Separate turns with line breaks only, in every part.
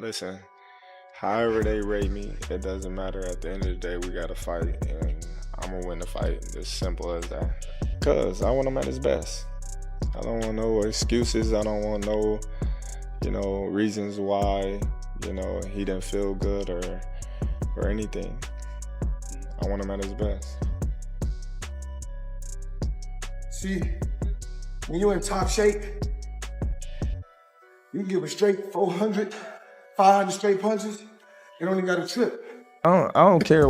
Listen, however they rate me, it doesn't matter. At the end of the day, we gotta fight, and I'm gonna win the fight. It's simple as that. Cause I want him at his best. I don't want no excuses. I don't want no, reasons why, he didn't feel good or anything. I want him at his best.
See, when you're in top shape, you can give a straight 400, 500 straight punches. You don't even got to trip.
I don't care.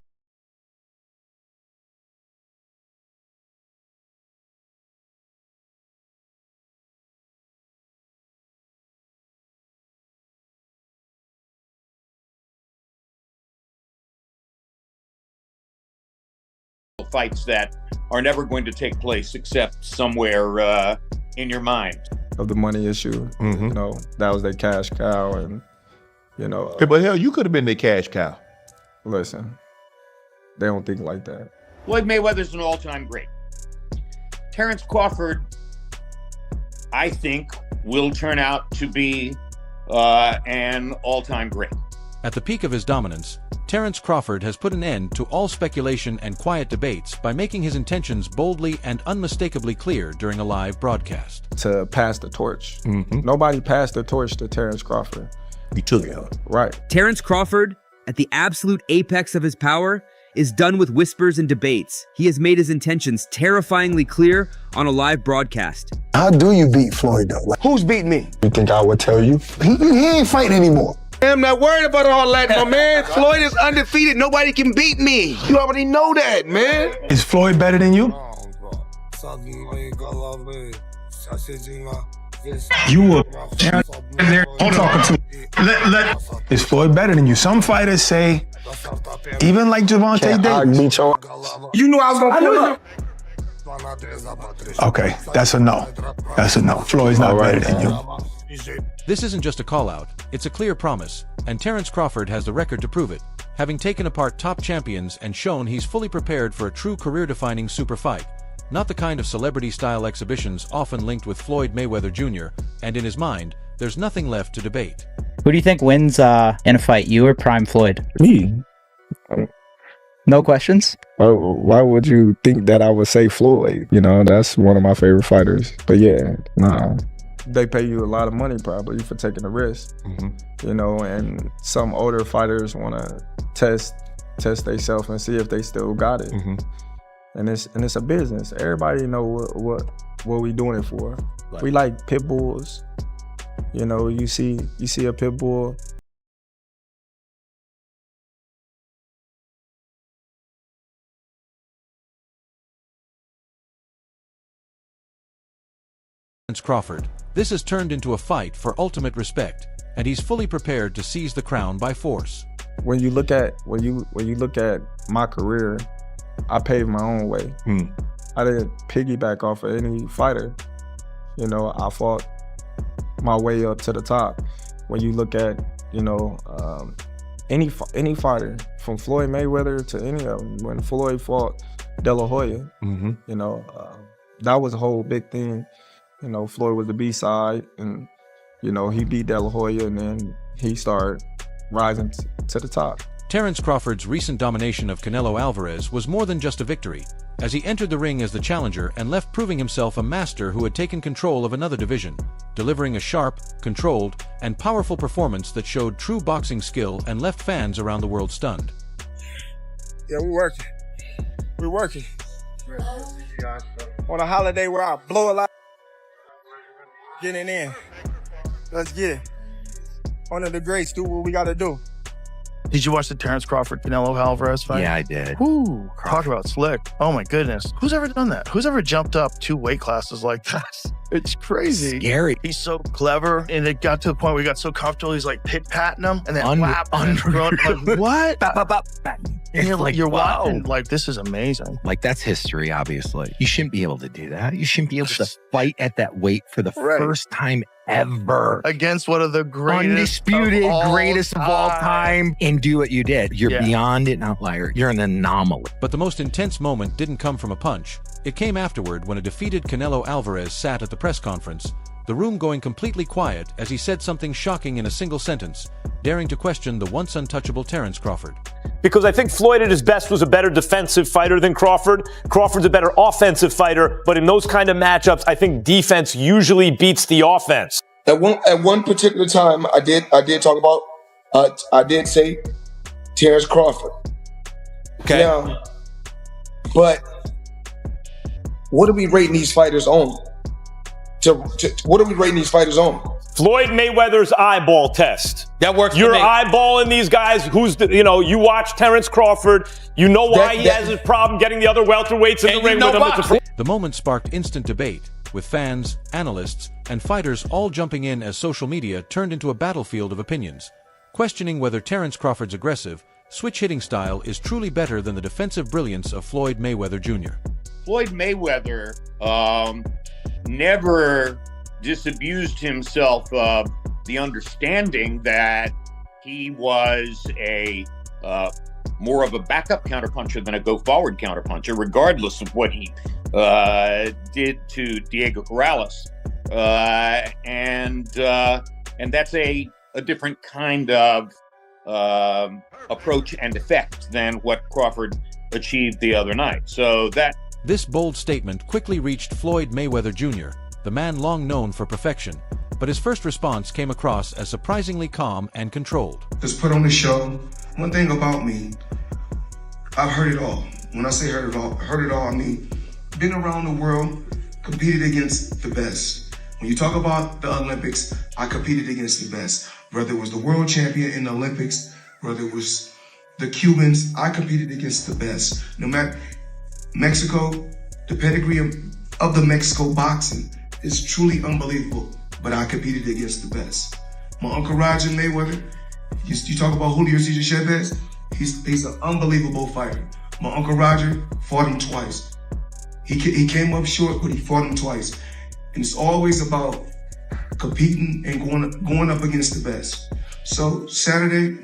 Fights that are never going to take place except somewhere in your mind.
Of the money issue, that was their cash cow, and
Hey, but hell, you could have been their cash cow.
Listen, they don't think like that.
Floyd Mayweather's an all-time great. Terence Crawford, I think, will turn out to be an all-time great.
At the peak of his dominance, Terence Crawford has put an end to all speculation and quiet debates by making his intentions boldly and unmistakably clear during a live broadcast.
To pass the torch. Nobody passed the torch to Terence Crawford.
He took it.
Right.
Terence Crawford, at the absolute apex of his power, is done with whispers and debates. He has made his intentions terrifyingly clear on a live broadcast.
How do you beat Floyd, though? Who's beating me?
You think I would tell you?
He ain't fighting anymore.
I'm not worried about all that, my man. Floyd is undefeated. Nobody can beat me. You already know that, man.
Is Floyd better than you? You were there talking to. Is Floyd better than you? Some fighters say, even like Gervonta Davis. You knew I was gonna pull up. Okay, that's a no. That's a no. Floyd's not better than you.
This isn't just a call-out, it's a clear promise, and Terence Crawford has the record to prove it, having taken apart top champions and shown he's fully prepared for a true career-defining super fight, not the kind of celebrity-style exhibitions often linked with Floyd Mayweather Jr., and in his mind, there's nothing left to debate.
Who do you think wins in a fight, you or Prime Floyd?
Me.
No questions?
Why would you think that I would say Floyd? That's one of my favorite fighters. But yeah, nah. They pay you a lot of money probably for taking a risk, and some older fighters want to test themselves and see if they still got it. And it's a business. Everybody know what we doing it for. Right. We like pit bulls. You see a pit bull.
Crawford, this has turned into a fight for ultimate respect, and he's fully prepared to seize the crown by force.
When you look at my career, I paved my own way. I didn't piggyback off of any fighter. I fought my way up to the top. When you look at any fighter, from Floyd Mayweather to any of them, when Floyd fought De La Hoya, that was a whole big thing. Floyd was the B-side, and, he beat De La Hoya, and then he started rising to the top.
Terence Crawford's recent domination of Canelo Alvarez was more than just a victory, as he entered the ring as the challenger and left proving himself a master who had taken control of another division, delivering a sharp, controlled, and powerful performance that showed true boxing skill and left fans around the world stunned.
Yeah, we're working. We're working. On a holiday where I blow a lot. Getting in. Let's get it. One of the greats, do what we gotta do.
Did you watch the Terence Crawford Canelo Alvarez fight?
Yeah, I did.
Woo, talk about slick. Oh my goodness. Who's ever done that? Who's ever jumped up 2 weight classes like that? It's crazy.
Scary.
He's so clever, and it got to the point where he got so comfortable, he's like pit-patting him, and then like, what? And you're watching, like, this is amazing.
Like, that's history, obviously. You shouldn't be able to do that. You shouldn't be able to fight at that weight for the first time ever.
Against one of the greatest
greatest of all time, and do what you did. You're beyond an outlier. You're an anomaly.
But the most intense moment didn't come from a punch. It came afterward when a defeated Canelo Alvarez sat at the press conference, the room going completely quiet as he said something shocking in a single sentence, daring to question the once untouchable Terence Crawford.
Because I think Floyd at his best was a better defensive fighter than Crawford. Crawford's a better offensive fighter, but in those kind of matchups, I think defense usually beats the offense.
At one particular time, I did talk about, I did say Terence Crawford.
Okay.
Now, but what are we rating these fighters on? What are we rating these fighters on?
Floyd Mayweather's eyeball test.
That works.
You're eyeballing these guys. You watch Terence Crawford. You know why he has his problem getting the other welterweights in the ring with him.
The moment sparked instant debate, with fans, analysts, and fighters all jumping in as social media turned into a battlefield of opinions, questioning whether Terence Crawford's aggressive, switch-hitting style is truly better than the defensive brilliance of Floyd Mayweather Jr.
Floyd Mayweather never disabused himself of the understanding that he was a more of a backup counterpuncher than a go-forward counterpuncher, regardless of what he did to Diego Corrales, and that's a different kind of approach and effect than what Crawford achieved the other night. So
this bold statement quickly reached Floyd Mayweather Jr., the man long known for perfection, but his first response came across as surprisingly calm and controlled.
Just put on the show. One thing about me, I've heard it all. When I say heard it all, I mean, been around the world, competed against the best. When you talk about the Olympics, I competed against the best. Whether it was the world champion in the Olympics, whether it was the Cubans, I competed against the best. No matter Mexico, the pedigree of the Mexico boxing is truly unbelievable, but I competed against the best. My Uncle Roger Mayweather, you talk about Julio Cesar Chavez, he's an unbelievable fighter. My Uncle Roger fought him twice. He came up short, but he fought him twice. And it's always about competing and going up against the best. So Saturday,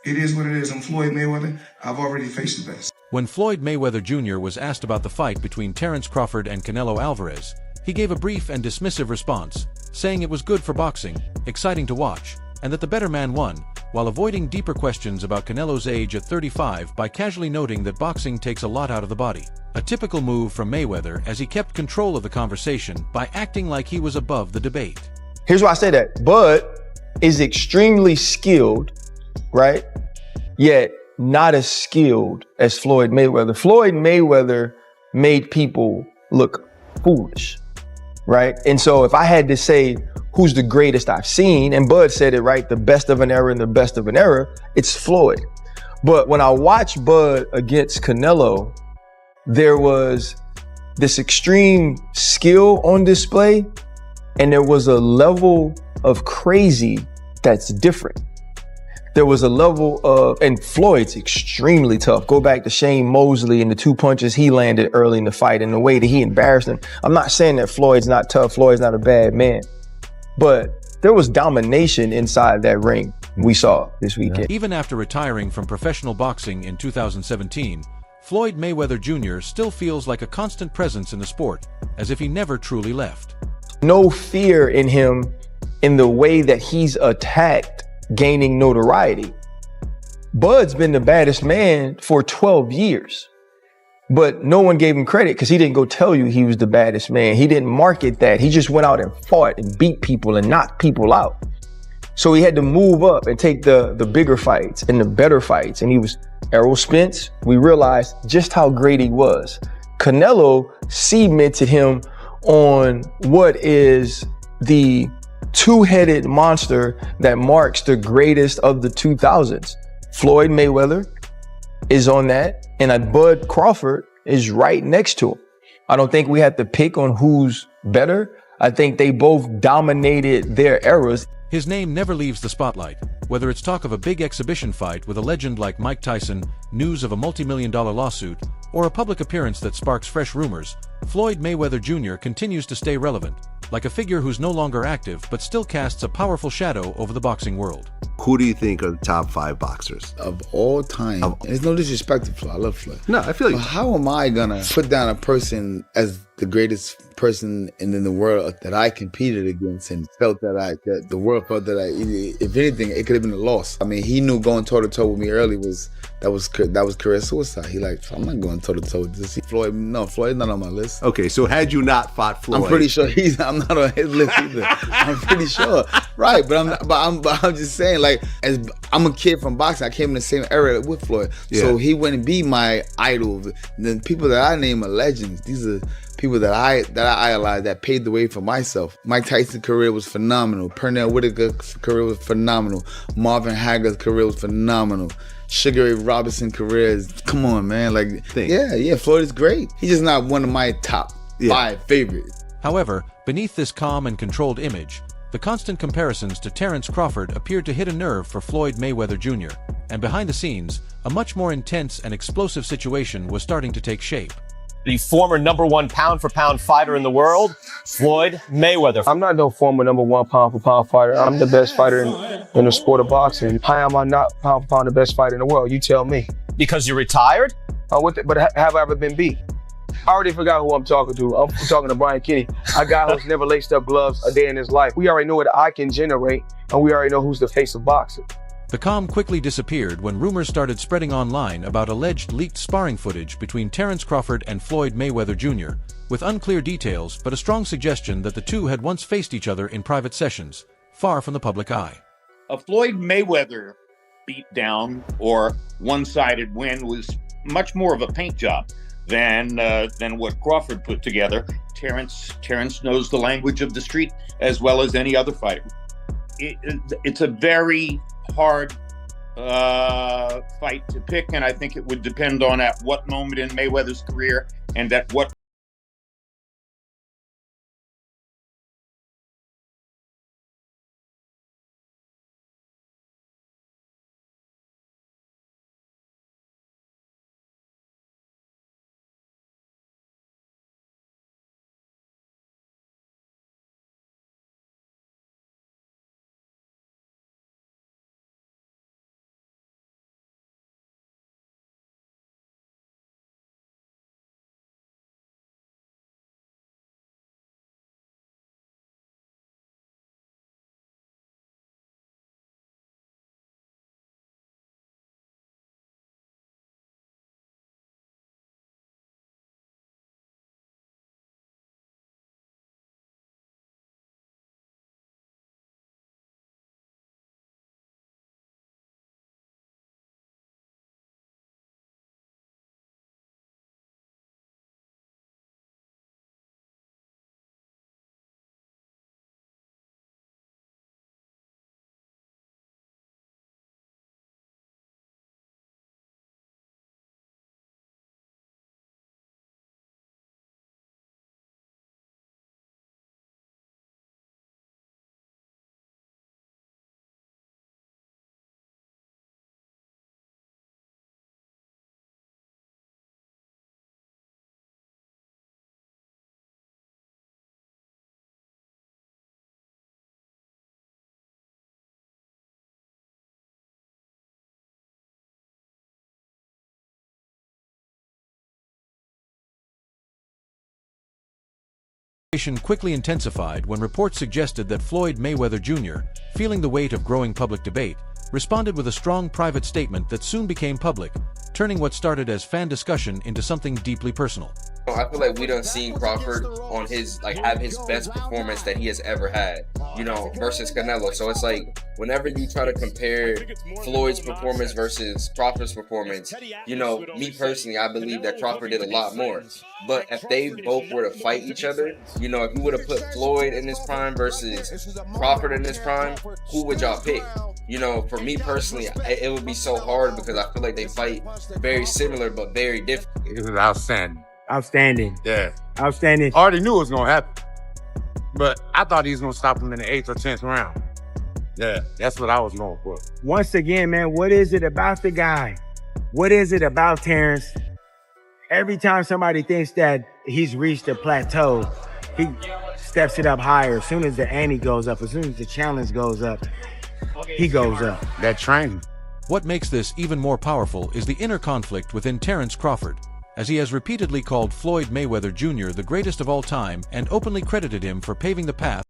it is what it is. I'm Floyd Mayweather. I've already faced the best.
When Floyd Mayweather Jr. was asked about the fight between Terence Crawford and Canelo Alvarez, he gave a brief and dismissive response, saying it was good for boxing, exciting to watch, and that the better man won, while avoiding deeper questions about Canelo's age at 35 by casually noting that boxing takes a lot out of the body. A typical move from Mayweather as he kept control of the conversation by acting like he was above the debate.
Here's why I say that. Bud is extremely skilled, right? Yet not as skilled as Floyd Mayweather. Floyd Mayweather made people look foolish, right? And so if I had to say who's the greatest I've seen, and Bud said it right, the best of an era and the best of an era, it's Floyd. But when I watched Bud against Canelo, there was this extreme skill on display, and there was a level of crazy that's different. There was a level of, and Floyd's extremely tough. Go back to Shane Mosley and the 2 punches he landed early in the fight and the way that he embarrassed him. I'm not saying that Floyd's not tough, Floyd's not a bad man, but there was domination inside that ring we saw this weekend.
Even after retiring from professional boxing in 2017, Floyd Mayweather Jr. still feels like a constant presence in the sport, as if he never truly left.
No fear in him in the way that he's attacked gaining notoriety. Bud's been the baddest man for 12 years, but no one gave him credit because he didn't go tell you he was the baddest man. He didn't market that. He just went out and fought and beat people and knocked people out. So he had to move up and take the bigger fights and the better fights. And he was Errol Spence. We realized just how great he was. Canelo cemented him on what is the two-headed monster that marks the greatest of the 2000s. Floyd Mayweather is on that, and Bud Crawford is right next to him. I don't think we have to pick on who's better. I think they both dominated their eras.
His name never leaves the spotlight, whether it's talk of a big exhibition fight with a legend like Mike Tyson, news of a multi-million-dollar lawsuit, or a public appearance that sparks fresh rumors. Floyd Mayweather Jr. continues to stay relevant, like a figure who's no longer active but still casts a powerful shadow over the boxing world.
Who do you think are the top 5 boxers?
Of all time. There's no disrespect to Floyd. I love Floyd.
No, I feel like...
But how am I gonna put down a person as the greatest person in the world that I competed against and felt that the world felt that if anything, it could have been a loss. I mean, he knew going toe to toe with me early was career suicide. He like, I'm not going toe to toe with this. Floyd, no, Floyd's not on my list.
Okay, so had you not fought Floyd,
I'm pretty sure I'm not on his list either. I'm pretty sure, right? But I'm just saying, like, as I'm a kid from boxing, I came in the same era with Floyd, so he wouldn't be my idol. The people that I name are legends. These are people that I idolize, that paved the way for myself. Mike Tyson's career was phenomenal. Pernell Whitaker's career was phenomenal. Marvin Hagler's career was phenomenal. Sugar Ray Robinson's career is, come on, man. Like, Floyd is great. He's just not one of my top 5 favorites.
However, beneath this calm and controlled image, the constant comparisons to Terence Crawford appeared to hit a nerve for Floyd Mayweather Jr., and behind the scenes, a much more intense and explosive situation was starting to take shape.
The former #1 pound-for-pound fighter in the world, Floyd Mayweather.
I'm not no former #1 pound-for-pound fighter. I'm the best fighter in the sport of boxing. How am I not pound-for-pound the best fighter in the world? You tell me.
Because you're retired?
But have I ever been beat? I already forgot who I'm talking to. I'm talking to Brian Kenny, a guy who's never laced up gloves a day in his life. We already know what I can generate, and we already know who's the face of boxing.
The calm quickly disappeared when rumors started spreading online about alleged leaked sparring footage between Terence Crawford and Floyd Mayweather Jr., with unclear details but a strong suggestion that the two had once faced each other in private sessions, far from the public eye.
A Floyd Mayweather beatdown or one-sided win was much more of a paint job than what Crawford put together. Terence knows the language of the street as well as any other fighter. It's a very hard fight to pick, and I think it would depend on at what moment in Mayweather's career and at what
Quickly intensified when reports suggested that Floyd Mayweather Jr., feeling the weight of growing public debate, responded with a strong private statement that soon became public, turning what started as fan discussion into something deeply personal.
I feel like we done seen Crawford on his, have his best performance that he has ever had, versus Canelo. So it's like, whenever you try to compare Floyd's performance versus Crawford's performance, me personally, I believe that Crawford did a lot more. But if they both were to fight each other, if you would have put Floyd in his prime versus Crawford in his prime, who would y'all pick? For me personally, it would be so hard because I feel like they fight very similar but very different.
It was outstanding.
Outstanding.
Yeah.
Outstanding.
I already knew it was going to happen. But I thought he was going to stop him in the 8th or 10th round. Yeah, that's what I was going for.
Once again, man, what is it about the guy? What is it about Terence? Every time somebody thinks that he's reached a plateau, he steps it up higher. As soon as the ante goes up, as soon as the challenge goes up, he goes up.
That training.
What makes this even more powerful is the inner conflict within Terence Crawford. as he has repeatedly called Floyd Mayweather Jr. the greatest of all time and openly credited him for paving the path.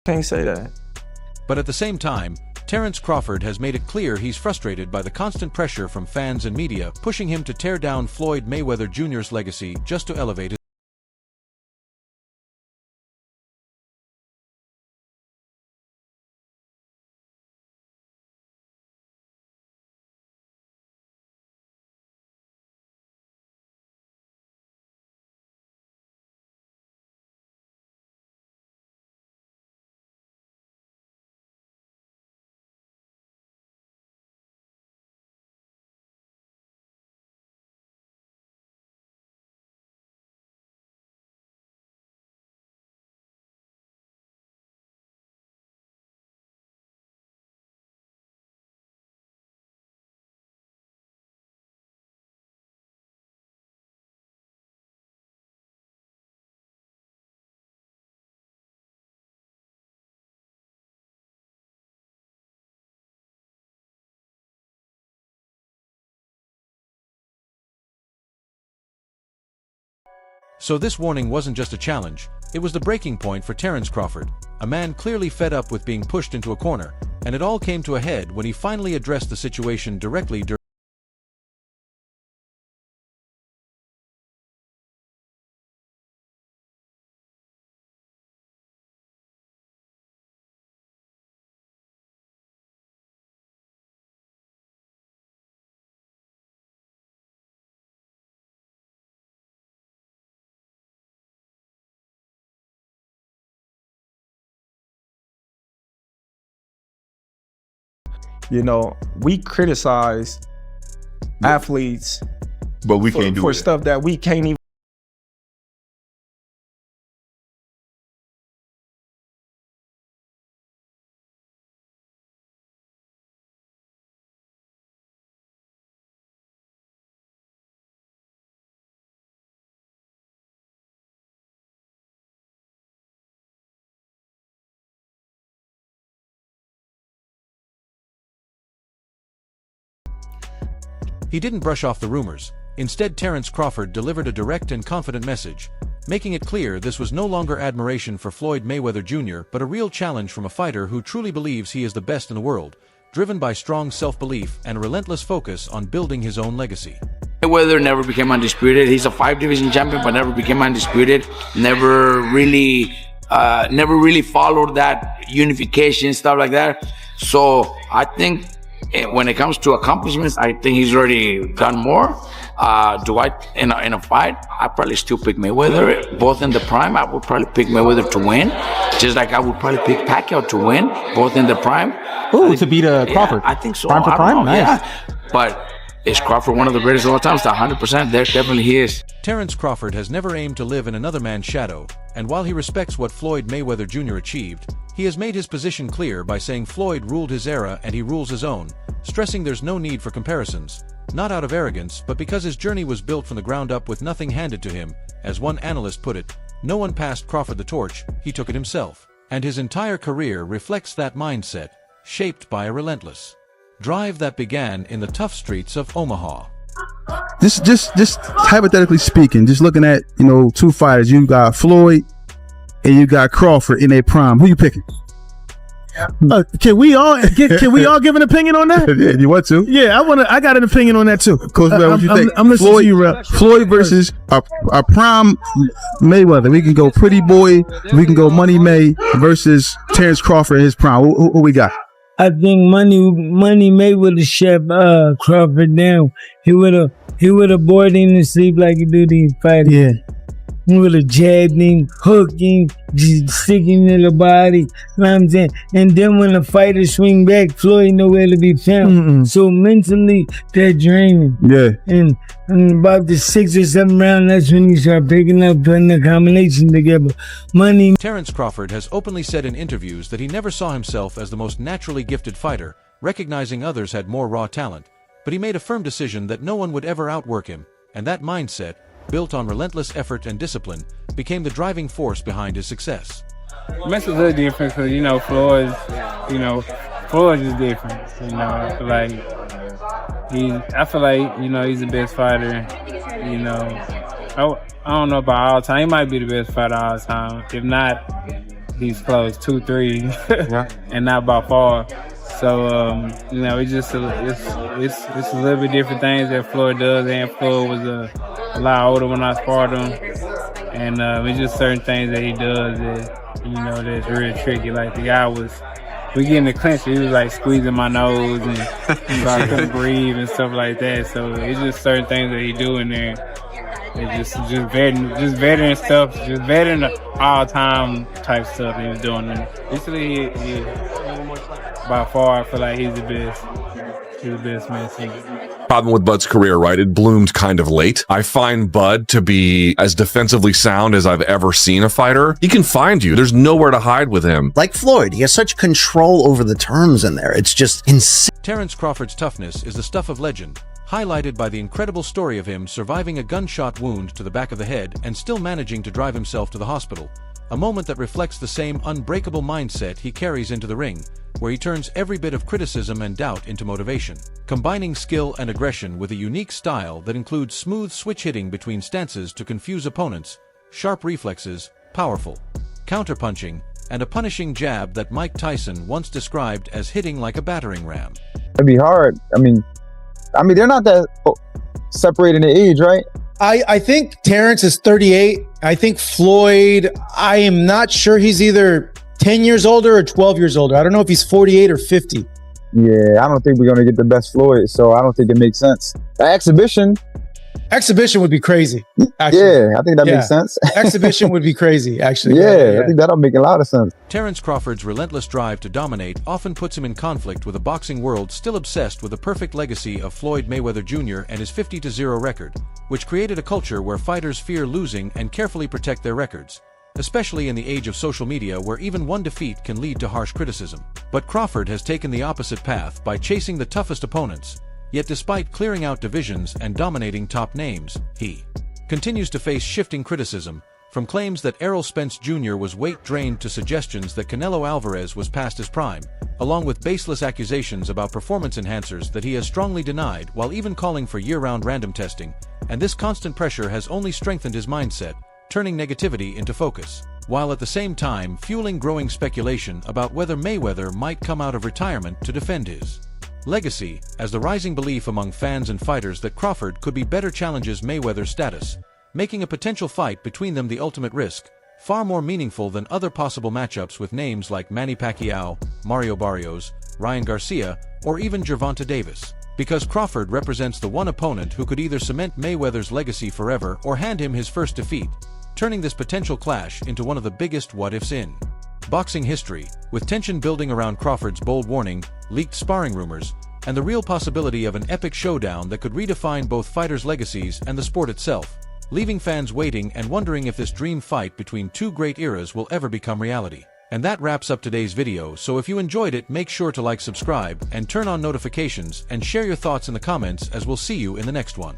Can't say that.
But at the same time, Terence Crawford has made it clear he's frustrated by the constant pressure from fans and media pushing him to tear down Floyd Mayweather Jr.'s legacy just to elevate his. So this warning wasn't just a challenge, it was the breaking point for Terence Crawford, a man clearly fed up with being pushed into a corner, and it all came to a head when he finally addressed the situation directly during.
You know, we criticize athletes,
but we can't do
for
it.
Stuff that we can't even.
He didn't brush off the rumors. Instead, Terence Crawford delivered a direct and confident message, making it clear this was no longer admiration for Floyd Mayweather Jr., but a real challenge from a fighter who truly believes he is the best in the world, driven by strong self-belief and a relentless focus on building his own legacy.
Mayweather never became undisputed. He's a 5-division champion, but never became undisputed. Never really followed that unification, stuff like that. So I think when it comes to accomplishments, I think he's already done more. Do I, in a fight, I probably still pick Mayweather. Both in the prime, I would probably pick Mayweather to win. Just like I would probably pick Pacquiao to win, both in the prime.
Ooh, to beat Crawford.
Yeah, I think so.
Prime for prime? Nice.
Yeah. But is Crawford one of the greatest of all time? 100%. There definitely he is.
Terence Crawford has never aimed to live in another man's shadow, and while he respects what Floyd Mayweather Jr. achieved, he has made his position clear by saying Floyd ruled his era and he rules his own, stressing there's no need for comparisons, not out of arrogance, but because his journey was built from the ground up with nothing handed to him. As one analyst put it, no one passed Crawford the torch, he took it himself. And his entire career reflects that mindset, shaped by a relentless drive that began in the tough streets of Omaha.
Just hypothetically speaking, just looking at, two fighters, you got Floyd and you got Crawford in their prime. Who you picking? Can we all give an opinion on that? Yeah, you want to? Yeah, I got an opinion on that too. Coach, what you think? I'm listening to you, Rep. Floyd versus a prime Mayweather. We can go Pretty Boy. We can go Money May versus Terence Crawford in his prime. Who we got?
I think Money Mayweather shut Crawford down. He would have bored him to sleep like he do these fighters. Yeah. He would have jabbed him, hooked him, just sticking in the body. You know what I'm saying? And then when the fighters swing back, Floyd nowhere to be found. So mentally, they're draining. Yeah. And about the 6th or 7th round, that's when you start picking up, putting the combination together.
Terence Crawford has openly said in interviews that he never saw himself as the most naturally gifted fighter, recognizing others had more raw talent. But he made a firm decision that no one would ever outwork him, and that mindset, built on relentless effort and discipline, became the driving force behind his success.
Makes a little difference because, Floyd's is different. I feel like, he's the best fighter. I don't know about all time. He might be the best fighter all time. If not, he's close, 2-3, and not by far. So, it's just it's a little bit different things that Floyd does, and Floyd was a lot older when I sparred him, and it's just certain things that he does that, that's really tricky. Like the guy we get in the clinch, he was like squeezing my nose, and I couldn't breathe and stuff like that. So it's just certain things that he do in there. It's just veteran stuff, just veteran all-time type stuff that he was doing. And basically, he by far, I feel like he's the best. He's the best man singing.
Problem with Bud's career, right? It bloomed kind of late. I find Bud to be as defensively sound as I've ever seen a fighter. He can find you. There's nowhere to hide with him.
Like Floyd, he has such control over the turns in there. It's just insane.
Terence Crawford's toughness is the stuff of legend, highlighted by the incredible story of him surviving a gunshot wound to the back of the head and still managing to drive himself to the hospital. A moment that reflects the same unbreakable mindset he carries into the ring, where he turns every bit of criticism and doubt into motivation, combining skill and aggression with a unique style that includes smooth switch hitting between stances to confuse opponents, sharp reflexes, powerful counterpunching, and a punishing jab that Mike Tyson once described as hitting like a battering ram.
It'd be hard. I mean, they're not that separated in age, right?
I think Terence is 38. I think Floyd, I am not sure, he's either 10 years older or 12 years older. I don't know if he's 48 or 50.
Yeah, I don't think we're going to get the best Floyd, so I don't think it makes sense. The exhibition
would be crazy.
Actually. Yeah, I think that makes sense.
Exhibition would be crazy, actually.
Yeah, I think that'll make a lot of sense.
Terence Crawford's relentless drive to dominate often puts him in conflict with a boxing world still obsessed with the perfect legacy of Floyd Mayweather Jr. and his 50-0 record, which created a culture where fighters fear losing and carefully protect their records, especially in the age of social media where even one defeat can lead to harsh criticism. But Crawford has taken the opposite path by chasing the toughest opponents. Yet despite clearing out divisions and dominating top names, he continues to face shifting criticism, from claims that Errol Spence Jr. was weight-drained to suggestions that Canelo Alvarez was past his prime, along with baseless accusations about performance enhancers that he has strongly denied while even calling for year-round random testing, and this constant pressure has only strengthened his mindset, turning negativity into focus, while at the same time fueling growing speculation about whether Mayweather might come out of retirement to defend his legacy, as the rising belief among fans and fighters that Crawford could be better challenges Mayweather's status, making a potential fight between them the ultimate risk, far more meaningful than other possible matchups with names like Manny Pacquiao, Mario Barrios, Ryan Garcia, or even Gervonta Davis. Because Crawford represents the one opponent who could either cement Mayweather's legacy forever or hand him his first defeat, turning this potential clash into one of the biggest what-ifs in boxing history, with tension building around Crawford's bold warning, leaked sparring rumors, and the real possibility of an epic showdown that could redefine both fighters' legacies and the sport itself, leaving fans waiting and wondering if this dream fight between two great eras will ever become reality. And that wraps up today's video, so if you enjoyed it, make sure to like, subscribe, and turn on notifications, and share your thoughts in the comments, as we'll see you in the next one.